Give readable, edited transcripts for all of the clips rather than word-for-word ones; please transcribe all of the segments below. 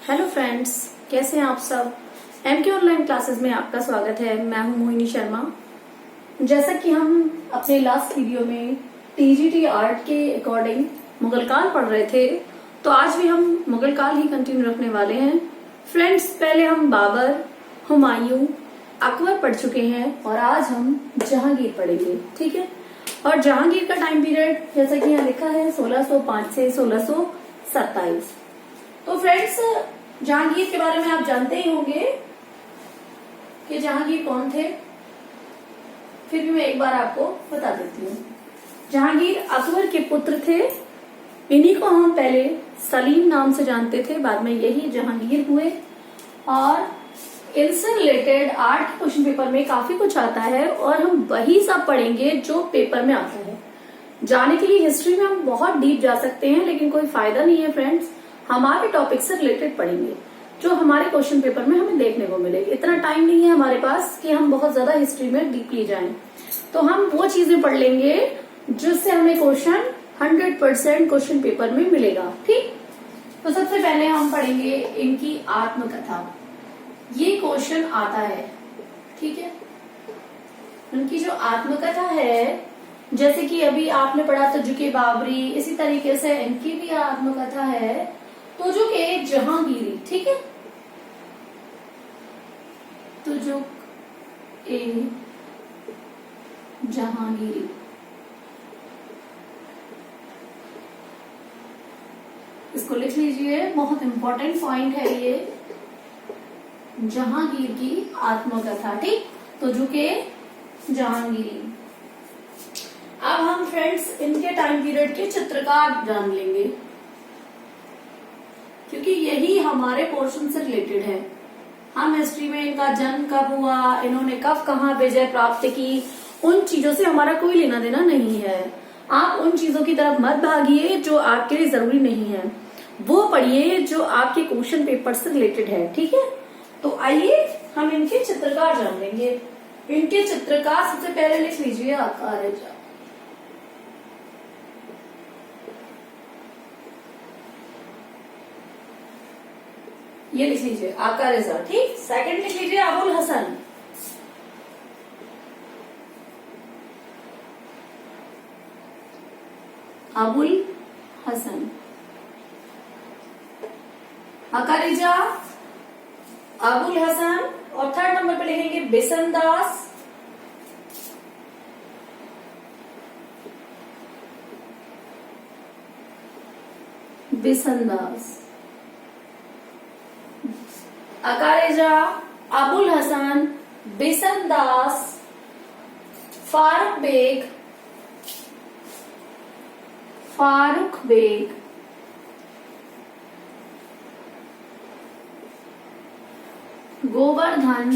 Hello friends, कैसे हैं आप सब। एमके ऑनलाइन क्लासेस में आपका स्वागत है। मैं हूं मोहिनी शर्मा। जैसा कि हम अपने लास्ट वीडियो में टीजीटी आर्ट के अकॉर्डिंग मुगल काल पढ़ रहे थे, तो आज भी हम मुगल काल ही कंटिन्यू रखने वाले हैं। फ्रेंड्स, पहले हम बाबर, हुमायूं, अकबर पढ़ चुके हैं और आज हम जहांगीर पढ़ेंगे। ठीक है। और जहांगीर का टाइम पीरियड जैसा कि यहाँ लिखा है 1605 से 1627। तो फ्रेंड्स, जहांगीर के बारे में आप जानते ही होंगे कि जहांगीर कौन थे। फिर भी मैं एक बार आपको बता देती हूँ। जहांगीर अकबर के पुत्र थे। इन्हीं को हम पहले सलीम नाम से जानते थे, बाद में यही जहांगीर हुए। और इनसे रिलेटेड आर्ट के क्वेश्चन पेपर में काफी कुछ आता है और हम वही सब पढ़ेंगे जो पेपर में आता है। जाने के लिए हिस्ट्री में हम बहुत डीप जा सकते हैं, लेकिन कोई फायदा नहीं है फ्रेंड्स। हमारे टॉपिक से रिलेटेड पढ़ेंगे जो हमारे क्वेश्चन पेपर में हमें देखने को मिलेगा। इतना टाइम नहीं है हमारे पास कि हम बहुत ज्यादा हिस्ट्री में डीपली जाएं, तो हम वो चीजें पढ़ लेंगे जिससे हमें क्वेश्चन 100% क्वेश्चन पेपर में मिलेगा। ठीक। तो सबसे पहले हम पढ़ेंगे इनकी आत्मकथा। ये क्वेश्चन आता है। ठीक है। उनकी जो आत्मकथा है, जैसे कि अभी आपने पढ़ा तजुके बाबरी, इसी तरीके से इनकी भी आत्मकथा है तुजुक-ए जहांगीरी। ठीक है। तुजुक-ए जहांगीरी। इसको लिख लीजिए, बहुत इंपॉर्टेंट पॉइंट है ये। जहांगीर की आत्मकथा। ठीक। तुजुक-ए जहांगीरी। अब हम फ्रेंड्स इनके टाइम पीरियड के चित्रकार जान लेंगे, क्योंकि यही हमारे पोर्शन से रिलेटेड है। हम हिस्ट्री में इनका जन्म कब हुआ, इन्होंने कब कहाँ विजय प्राप्त की, उन चीजों से हमारा कोई लेना देना नहीं है। आप उन चीजों की तरफ मत भागिए जो आपके लिए जरूरी नहीं है, वो पढ़िए जो आपके क्वेश्चन पेपर से रिलेटेड है। ठीक है। तो आइए हम इनके चित्रकार जान लेंगे। इनके चित्रकार सबसे पहले लिख लीजिए आकारेजा। ये लिख लीजिए आकारेजा। ठीक। सेकंड लिख लीजिए अबुल हसन। अबुल हसन। आकारेजा, अबुल हसन। और थर्ड नंबर पे लिखेंगे बिसनदास। बिसनदास। अकारेजा, अबुल हसन, बिसनदास, फारूक बेग, गोवर्धन,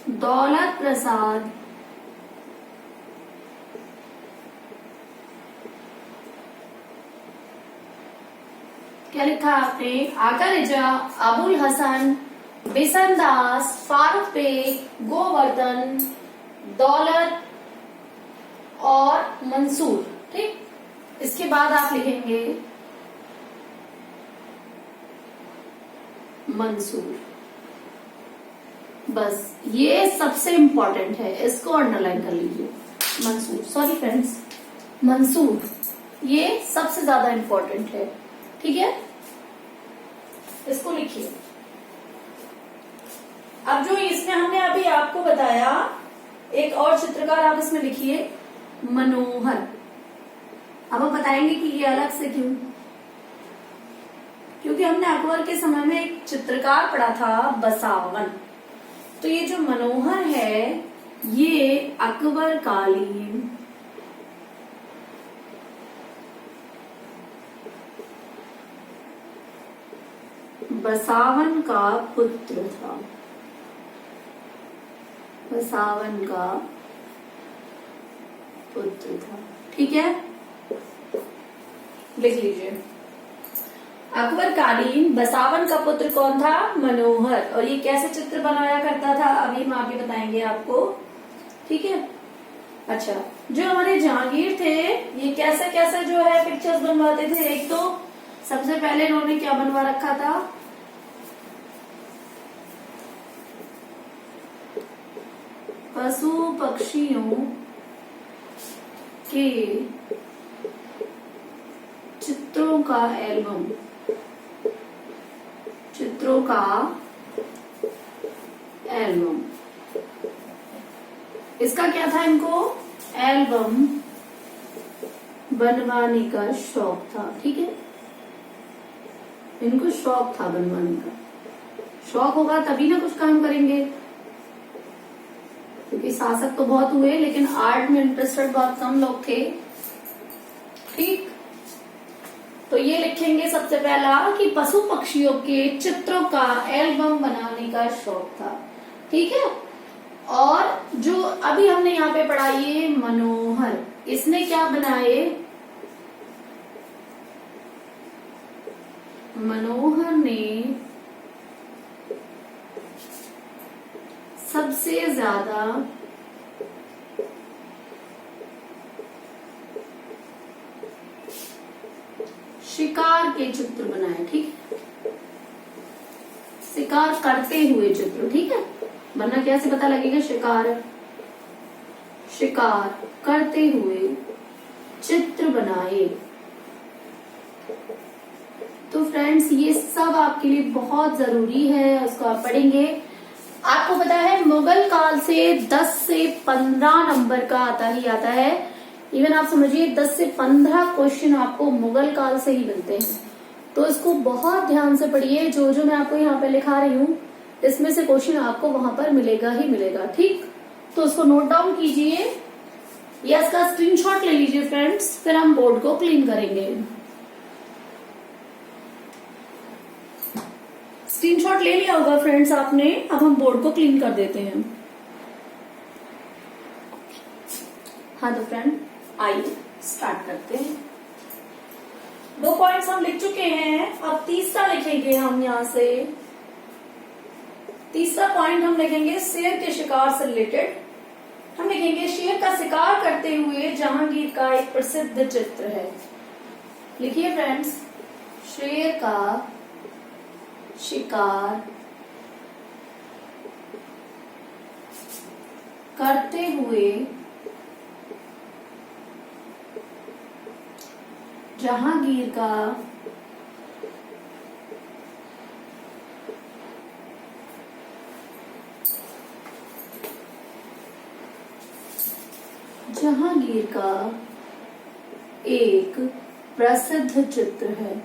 दौलत प्रसाद, क्या लिखा आपने? आकारेजा, अबुल हसन, बिसनदास, फारूक बेग, गोवर्धन, दौलत और मंसूर। ठीक। इसके बाद आप लिखेंगे मंसूर। बस ये सबसे इंपॉर्टेंट है, इसको अंडरलाइन कर लीजिए। मंसूर, सॉरी फ्रेंड्स, मंसूर ये सबसे ज्यादा इंपॉर्टेंट है। ठीक है। इसको लिखिए। अब जो इसमें हमने अभी आपको बताया, एक और चित्रकार आप इसमें लिखिए मनोहर। अब हम बताएंगे कि ये अलग से क्यों। क्योंकि हमने अकबर के समय में एक चित्रकार पढ़ा था बसावन। तो ये जो मनोहर है ये अकबर कालीन बसावन का पुत्र था। बसावन का पुत्र था। ठीक है। लिख लीजिए अकबर कालीन बसावन का पुत्र कौन था? मनोहर। और ये कैसे चित्र बनाया करता था अभी हम आगे बताएंगे आपको। ठीक है। अच्छा, जो हमारे जहांगीर थे ये कैसे कैसे जो है पिक्चर्स बनवाते थे। एक तो सबसे पहले इन्होंने क्या बनवा रखा था, पशु पक्षियों के चित्रों का एल्बम, चित्रों का एल्बम। इसका क्या था, इनको एल्बम बनवाने का शौक था। ठीक है, इनको शौक था बनवाने का। शौक होगा तभी ना कुछ काम करेंगे, क्योंकि शासक तो बहुत हुए लेकिन आर्ट में इंटरेस्टेड बहुत कम लोग थे। ठीक, तो ये लिखेंगे सबसे पहला कि पशु पक्षियों के चित्रों का एल्बम बनाने का शौक था। ठीक है, और जो अभी हमने यहाँ पे पढ़ा ये मनोहर, इसने क्या बनाए, मनोहर ने सबसे ज्यादा शिकार के चित्र बनाए। ठीक, शिकार करते हुए चित्र। ठीक है, वरना कैसे पता लगेगा, शिकार शिकार करते हुए चित्र बनाए। तो फ्रेंड्स ये सब आपके लिए बहुत जरूरी है, उसको आप पढ़ेंगे। आपको पता है मुगल काल से 10 से 15 नंबर का आता ही आता है। इवन आप समझिए 10 से 15 क्वेश्चन आपको मुगल काल से ही बनते हैं। तो इसको बहुत ध्यान से पढ़िए। जो जो मैं आपको यहाँ पे लिखा रही हूँ इसमें से क्वेश्चन आपको वहां पर मिलेगा ही मिलेगा। ठीक, तो उसको नोट डाउन कीजिए या इसका स्क्रीनशॉट ले लीजिए फ्रेंड्स, फिर हम बोर्ड को क्लीन करेंगे। स्क्रीनशॉट ले लिया होगा फ्रेंड्स आपने, अब हम बोर्ड को क्लीन कर देते हैं। हाँ तो फ्रेंड आइए स्टार्ट करते हैं। 2 पॉइंट्स हम लिख चुके हैं, अब तीसरा लिखेंगे हम यहाँ से। तीसरा पॉइंट हम लिखेंगे शेर के शिकार से रिलेटेड। हम लिखेंगे शेर का शिकार करते हुए जहांगीर का एक प्रसिद्ध चित्र है। लिखिए फ्रेंड्स, शेर का शिकार करते हुए जहांगीर का एक प्रसिद्ध चित्र है।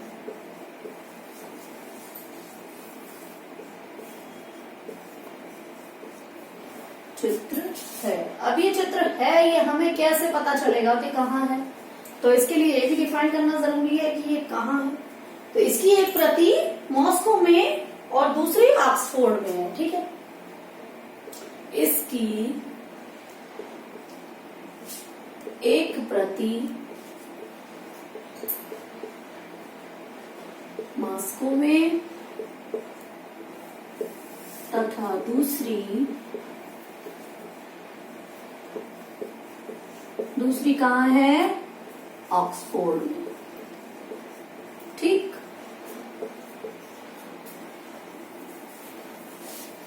चित्र है। अब ये चित्र है, ये हमें कैसे पता चलेगा कि कहाँ है? तो इसके लिए ये भी डिफाइन करना जरूरी है कि ये कहाँ है। तो इसकी एक प्रति मॉस्को में और दूसरी ऑक्सफोर्ड में है। ठीक है, इसकी एक प्रति मॉस्को में तथा दूसरी कहाँ है? ऑक्सफोर्ड में। ठीक,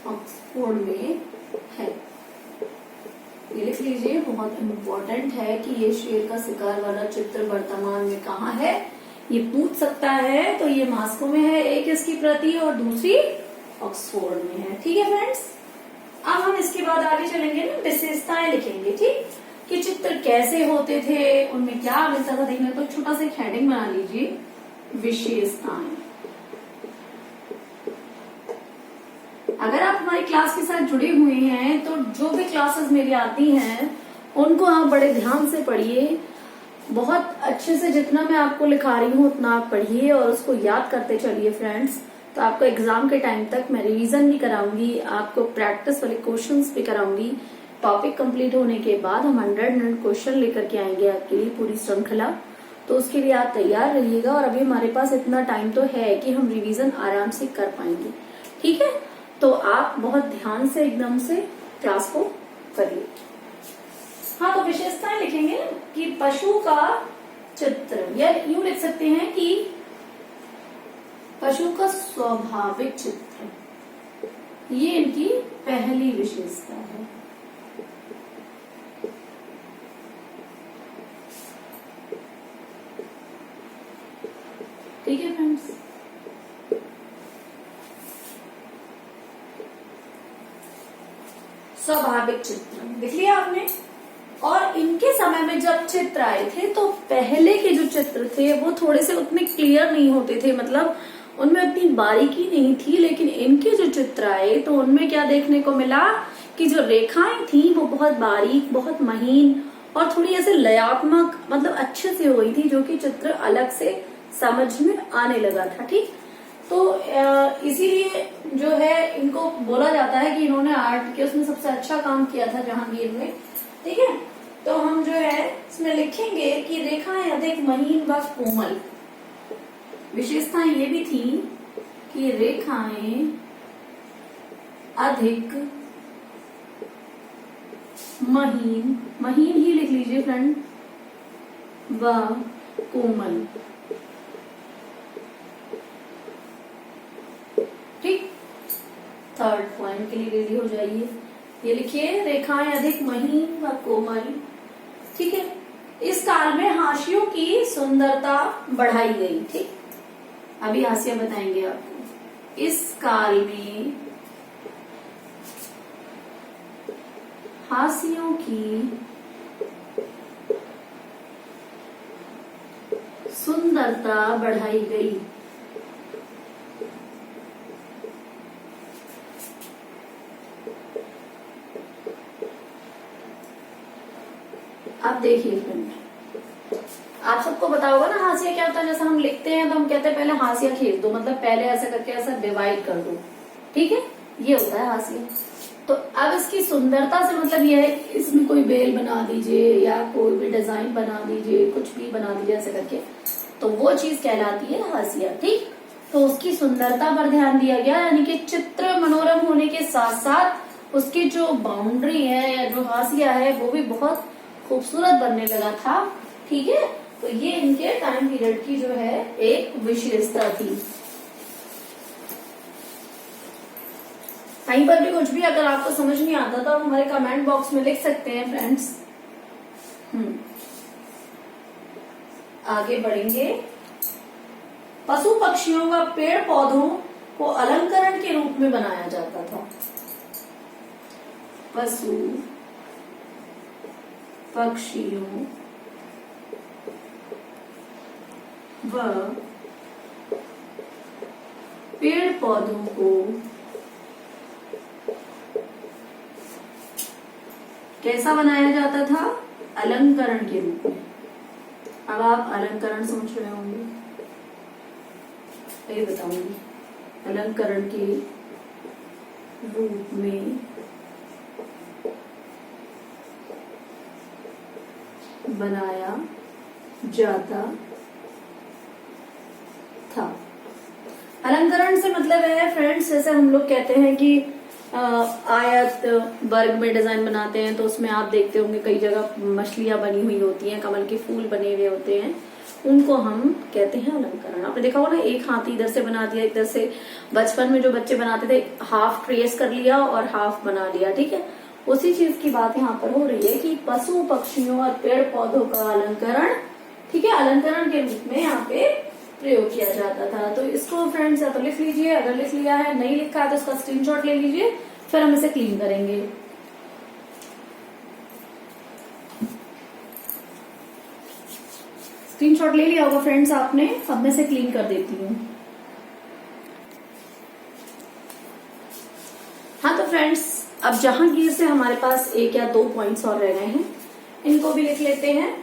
ऑक्सफोर्ड में है। ये लिख लीजिए, बहुत इम्पोर्टेंट है कि ये शेर का शिकार वाला चित्र वर्तमान में कहाँ है, ये पूछ सकता है। तो ये मॉस्को में है एक इसकी प्रति और दूसरी ऑक्सफोर्ड में है। ठीक है फ्रेंड्स, अब हम इसके बाद आगे चलेंगे ना, विशेषताएं लिखेंगे। ठीक, कि चित्र कैसे होते थे, उनमें क्या मिलता था देखने। तो छोटा सा एक हेडिंग बना लीजिए, विशेषताएं। अगर आप हमारी क्लास के साथ जुड़े हुए हैं तो जो भी क्लासेस मेरी आती हैं उनको आप बड़े ध्यान से पढ़िए, बहुत अच्छे से। जितना मैं आपको लिखा रही हूँ उतना आप पढ़िए और उसको याद करते चलिए फ्रेंड्स। तो आपको एग्जाम के टाइम तक मैं रिवीजन भी कराऊंगी, आपको प्रैक्टिस वाले क्वेश्चंस भी कराऊंगी। टॉपिक कंप्लीट होने के बाद हम 100 क्वेश्चन लेकर के आएंगे आपके लिए, पूरी श्रृंखला। तो उसके लिए आप तैयार रहिएगा। और अभी हमारे पास इतना टाइम तो है कि हम रिवीजन आराम से कर पाएंगे। ठीक है, तो आप बहुत ध्यान से एकदम से क्लास को करिए। हाँ, तो विशेषताएं लिखेंगे कि पशु का चित्र, या यूं लिख सकते हैं कि पशु का स्वाभाविक चित्र, ये इनकी पहली विशेषता है। ठीक है फ्रेंड्स, स्वाभाविक चित्र लिख लिया आपने। और इनके समय में जब चित्र आए थे तो पहले के जो चित्र थे वो थोड़े से उतने क्लियर नहीं होते थे, मतलब उनमें उतनी बारीकी नहीं थी। लेकिन इनके जो चित्र आए तो उनमें क्या देखने को मिला कि जो रेखाएं थी वो बहुत बारीक, बहुत महीन और थोड़ी ऐसे लयात्मक, मतलब अच्छे से हुई थी, जो कि चित्र अलग से समझ में आने लगा था। ठीक, तो इसीलिए जो है इनको बोला जाता है कि इन्होंने आर्ट के उसमें सबसे अच्छा काम किया था जहांगीर में। ठीक है, तो हम जो है इसमें लिखेंगे कि रेखाएं अधिक महीन व कोमल। विशेषताएं ये भी थी कि रेखाएं अधिक महीन, महीन ही लिख लीजिए फ्रेंड, व कोमल। ठीक, थर्ड पॉइंट के लिए रेडी हो जाइए। ये लिखिए, रेखाएं अधिक महीन व कोमल। ठीक है, इस काल में हाशियों की सुंदरता बढ़ाई गई। ठीक, अभी हाशिया बताएंगे आपको। इस काल में हाशियों की सुंदरता बढ़ाई गई। अब देखिए फ्रेंड, आप सबको पता होगा ना हाशिया क्या होता है। जैसा हम लिखते हैं तो हम कहते हैं पहले हाशिया खींच दो, मतलब पहले ऐसा करके ऐसा डिवाइड कर दो। ठीक है, ये होता है हाशिया। तो अब इसकी सुंदरता से मतलब ये है, इसमें कोई बेल बना दीजिए या कोई भी डिजाइन बना दीजिए, कुछ भी बना दीजिए ऐसे करके, तो वो चीज कहलाती है हाशिया। ठीक, तो उसकी सुंदरता पर ध्यान दिया गया, यानी कि चित्र मनोरम होने के साथ साथ उसकी जो बाउंड्री है या जो हाशिया है वो भी बहुत खूबसूरत बनने लगा था। ठीक है, तो ये इनके टाइम पीरियड की जो है एक विशेषता थी। कहीं पर भी कुछ भी अगर आपको समझ नहीं आता तो आप हमारे कमेंट बॉक्स में लिख सकते हैं फ्रेंड्स। आगे बढ़ेंगे। पशु पक्षियों व पेड़ पौधों को अलंकरण के रूप में बनाया जाता था। पशु पक्षियों व पेड़ पौधों को कैसा बनाया जाता था? अलंकरण के रूप में। अब आप अलंकरण समझ रहे होंगे, ये बताऊंगी। अलंकरण के रूप में बनाया जाता था। अलंकरण से मतलब है फ्रेंड्स, जैसे हम लोग कहते हैं कि आयत वर्ग में डिजाइन बनाते हैं, तो उसमें आप देखते होंगे कई जगह मछलियां बनी हुई होती हैं, कमल के फूल बने हुए होते हैं, उनको हम कहते हैं अलंकरण। आपने देखा होगा ना, एक हाथी इधर से बना दिया, इधर से बचपन में जो बच्चे बनाते थे हाफ ट्रेस कर लिया और हाफ बना लिया। ठीक है, उसी चीज की बात यहाँ पर हो रही है कि पशु पक्षियों और पेड़ पौधों का अलंकरण, ठीक है, अलंकरण के रूप में यहाँ पे प्रयोग किया जाता था। तो इसको फ्रेंड्स या तो लिख लीजिए, अगर लिख लिया है, नहीं लिखा है तो उसका स्क्रीनशॉट ले लीजिए, फिर हम इसे क्लीन करेंगे। स्क्रीनशॉट ले लिया होगा फ्रेंड्स आपने, अब मैं इसे क्लीन कर देती हूँ। हाँ तो फ्रेंड्स, अब जहांगीर से हमारे पास एक या दो पॉइंट्स और रह गए हैं, इनको भी लिख लेते हैं।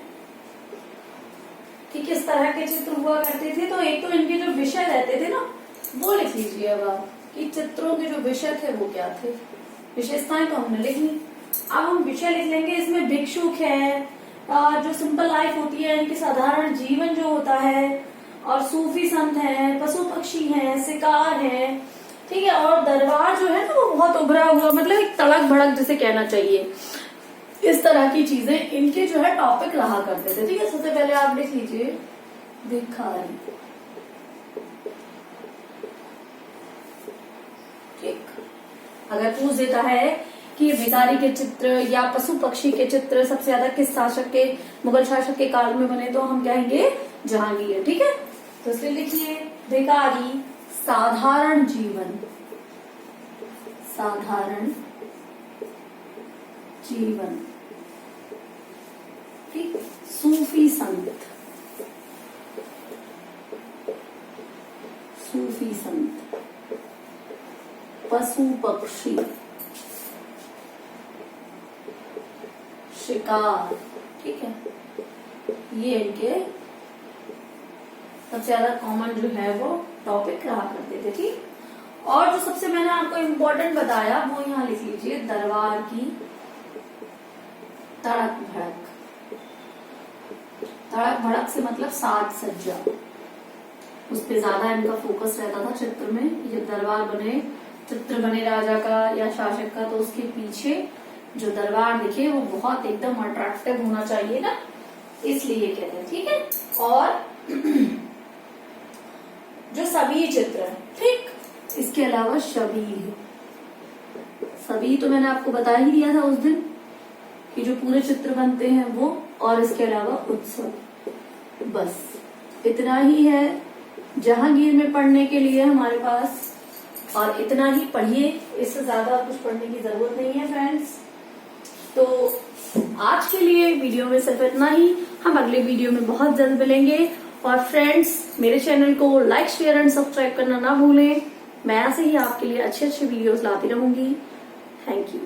ठीक, इस तरह के चित्र हुआ करते थे। तो एक तो इनके जो विषय रहते थे ना, वो लिख लीजिए अब आप, कि चित्रों के जो विषय थे वो क्या थे। विशेषताएं तो हमने लिख ली, अब हम विषय लिख लेंगे। इसमें भिक्षुक है, जो सिंपल लाइफ होती है, इनके साधारण जीवन जो होता है, और सूफी संत है, पशु पक्षी है, शिकार है, ठीक है, और दरबार जो है ना वो बहुत उभरा हुआ, मतलब एक तड़क भड़क जिसे कहना चाहिए। इस तरह की चीजें इनके जो है टॉपिक रहा करते थे। ठीक है, सबसे पहले आप लिख लीजिए भिखारी। ठीक, अगर पूछ देता है कि भिखारी के चित्र या पशु पक्षी के चित्र सबसे ज्यादा किस शासक के, मुगल शासक के काल में बने, तो हम कहेंगे जहांगीर। ठीक है, तो इसलिए लिखिए भिखारी साधारण जीवन, साधारण जीवन। ठीक, सूफी संत, सूफी संत। पशु पक्षी, शिकार। ठीक है, ये इनके सबसे ज्यादा कॉमन जो है वो टॉपिक रहा करते थे। ठीक, और जो सबसे मैंने आपको इम्पोर्टेंट बताया वो यहाँ लिख लीजिए, दरबार की तड़क भड़क। तड़क भड़क से मतलब साज सज्जा, उस पे ज्यादा इनका फोकस रहता था चित्र में। ये दरबार बने, चित्र बने राजा का या शासक का, तो उसके पीछे जो दरबार दिखे वो बहुत एकदम अट्रैक्टिव होना चाहिए ना, इसलिए कहते हैं। ठीक है, और जो सभी चित्र है, ठीक, इसके अलावा शबीह। सभी तो मैंने आपको बता ही दिया था उस दिन कि जो पूरे चित्र बनते हैं वो, और इसके अलावा उत्सव। बस इतना ही है जहांगीर में पढ़ने के लिए हमारे पास, और इतना ही पढ़िए, इससे ज्यादा कुछ पढ़ने की जरूरत नहीं है फ्रेंड्स। तो आज के लिए वीडियो में सिर्फ इतना ही, हम अगले वीडियो में बहुत जल्द मिलेंगे। और फ्रेंड्स, मेरे चैनल को लाइक, शेयर एंड सब्सक्राइब करना ना भूलें। मैं ऐसे ही आपके लिए अच्छे अच्छे वीडियोस लाती रहूंगी। Thank you.